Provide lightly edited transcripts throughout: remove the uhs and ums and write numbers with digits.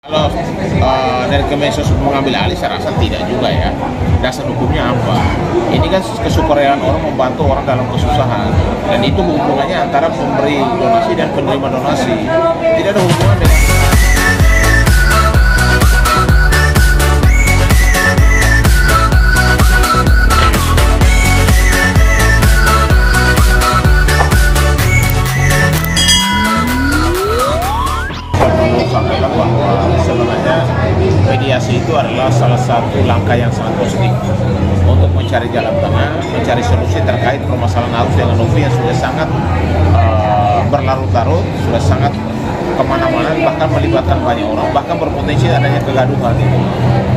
Kalau dari Kemensos mengambil alih, saya rasa tidak juga ya. Dasar hukumnya apa? Ini kan kesukarelaan orang membantu orang dalam kesusahan, dan itu hubungannya antara pemberi donasi dan penerima donasi. Tidak ada hubungan dengan sebenarnya mediasi itu adalah salah satu langkah yang sangat positif untuk mencari jalan tengah, mencari solusi terkait permasalahan arus dengan Novi yang sudah sangat berlarut-larut, sudah sangat kemana-mana, bahkan melibatkan banyak orang, bahkan berpotensi adanya kegaduhan itu.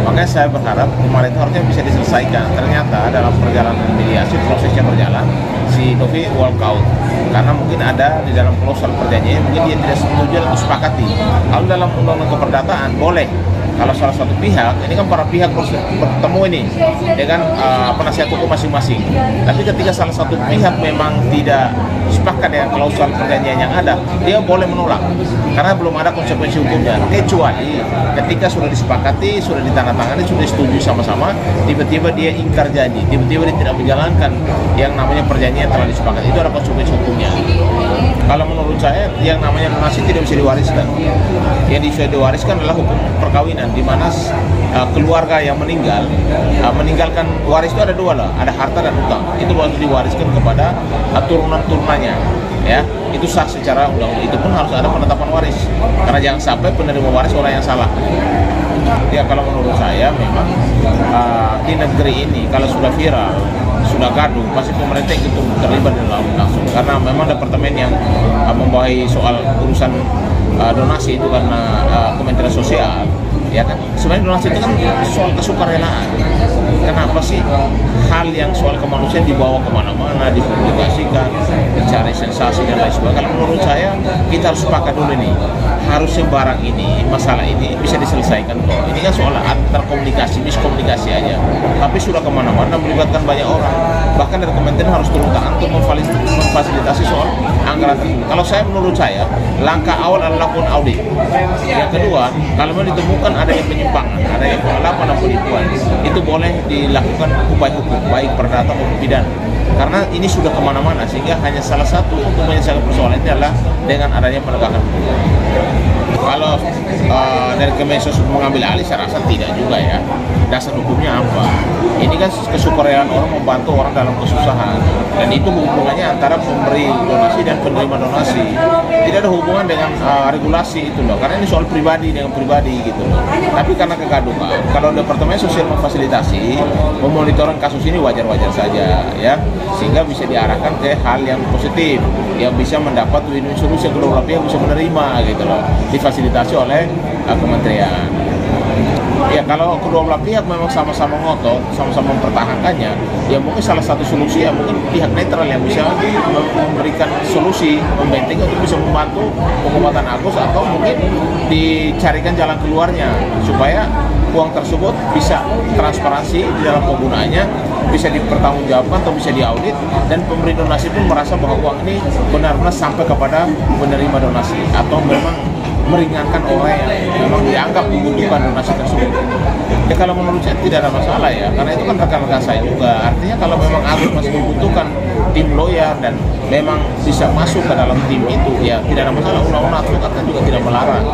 Makanya saya berharap kemarin itu harusnya bisa diselesaikan. Ternyata dalam perjalanan mediasi, prosesnya berjalan, si Novi walkout karena mungkin ada di dalam klausel perjanjiannya mungkin dia tidak setuju atau sepakati. Kalau dalam undang-undang keperdataan boleh kalau salah satu pihak, ini kan para pihak bertemu ini dengan penasihat hukum masing-masing. Tapi ketika salah satu pihak memang tidak sepakat dengan klausul perjanjian yang ada, dia boleh menolak karena belum ada konsekuensi hukumnya. Kecuali ketika sudah disepakati, sudah ditandatangani, sudah setuju sama-sama, tiba-tiba dia ingkar janji, tiba-tiba dia tidak menjalankan yang namanya perjanjian yang telah disepakati, itu ada konsekuensi hukumnya. Kalau menurut saya, yang namanya donasi tidak bisa diwariskan. Yang bisa diwariskan adalah hukum perkawinan, di mana keluarga yang meninggalkan waris itu ada dua lah, ada harta dan utang. Itu harus diwariskan kepada turunan-turunannya, ya. Itu sah secara undang-undang. Itu pun harus ada penetapan waris, karena jangan sampai penerima waris orang yang salah. Ya kalau menurut saya memang di negeri ini kalau sudah viral, sudah gaduh, pasti pemerintah ikut terlibat dalam langsung, karena memang departemen yang membawahi soal urusan donasi itu karena Kementerian Sosial, ya kan. Sebenarnya donasi itu kan soal kesukarelaan. Kenapa sih hal yang soal kemanusiaan dibawa kemana-mana, dipublikasikan, mencari sensasi dan lain sebagainya? Kalau menurut saya kita harus sepakat dulu nih, harusnya barang ini, masalah ini bisa diselesaikan kok. Ini kan soal antar komunikasi, miskomunikasi aja, tapi sudah kemana-mana melibatkan banyak orang. Bahkan dari kementerian harus turun tangan untuk memfasilitasi soal anggaran itu. Kalau menurut saya, langkah awal adalah lakukan audit. Yang kedua, kalau ditemukan adanya penyimpangan, adanya pengelapan dan penipuan, itu boleh dilakukan upaya hukum, baik perdata maupun pidana. Karena ini sudah kemana-mana, sehingga hanya salah satu untuk menyelesaikan persoalan ini adalah dengan adanya penegakan hukum. Kalau dari Kemensos mengambil alih, saya rasa tidak juga ya. Dasar hukumnya apa? Ini kan kesukarelaan orang membantu orang dalam kesusahan, dan itu hubungannya antara pemberi donasi dan penerima donasi. Tidak ada hubungan dengan regulasi itu loh, karena ini soal pribadi dengan pribadi gitu loh. Tapi karena kegaduhan, kalau Departemen Sosial memfasilitasi, memonitor kasus ini wajar-wajar saja ya, sehingga bisa diarahkan ke hal yang positif, yang bisa mendapat win-win solusi, kedua belah pihak bisa menerima gitu loh, difasilitasi oleh kementerian. Ya kalau kedua belah pihak memang sama-sama ngotot, sama-sama mempertahankannya, ya mungkin salah satu solusi ya mungkin pihak netral yang bisa memberikan solusi, membentengi untuk bisa membantu pengobatan Agus, atau mungkin dicarikan jalan keluarnya supaya uang tersebut bisa transparansi di dalam penggunaannya, bisa dipertanggungjawabkan atau bisa diaudit, dan pemberi donasi pun merasa bahwa uang ini benar-benar sampai kepada penerima donasi, atau memang meringankan orang yang memang dianggap membutuhkan donasi tersebut. Ya kalau menurut saya tidak ada masalah ya, karena itu kan rekan-rekan saya juga. Artinya kalau memang Agus masih membutuhkan tim lawyer dan memang bisa masuk ke dalam tim itu, ya tidak ada masalah. Undang-undang advokat kan juga tidak melarang.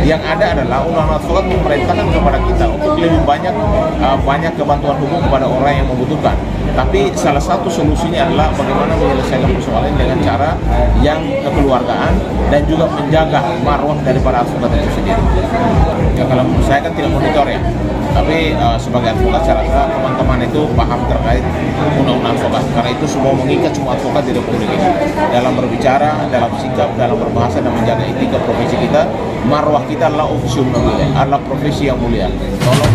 Yang ada adalah undang-undang advokat memerintahkan kepada kita untuk lebih banyak kebantuan hukum kepada orang yang membutuhkan. Tapi salah satu solusinya adalah bagaimana menyelesaikan persoalan dengan cara yang kekeluargaan dan juga menjaga marwah daripada advokat itu sendiri. Ya kalau menurut saya kan tidak monitor ya, tapi sebagai advokat saya rasa teman-teman itu paham terkait undang-undang advokat, karena itu semua mengikat semua advokat di Republik ini dalam berbicara, dalam sikap, dalam berbahasa, dan menjaga etika profesi kita. Marwah kita adalah officium nobile, adalah profesi yang mulia. Tolong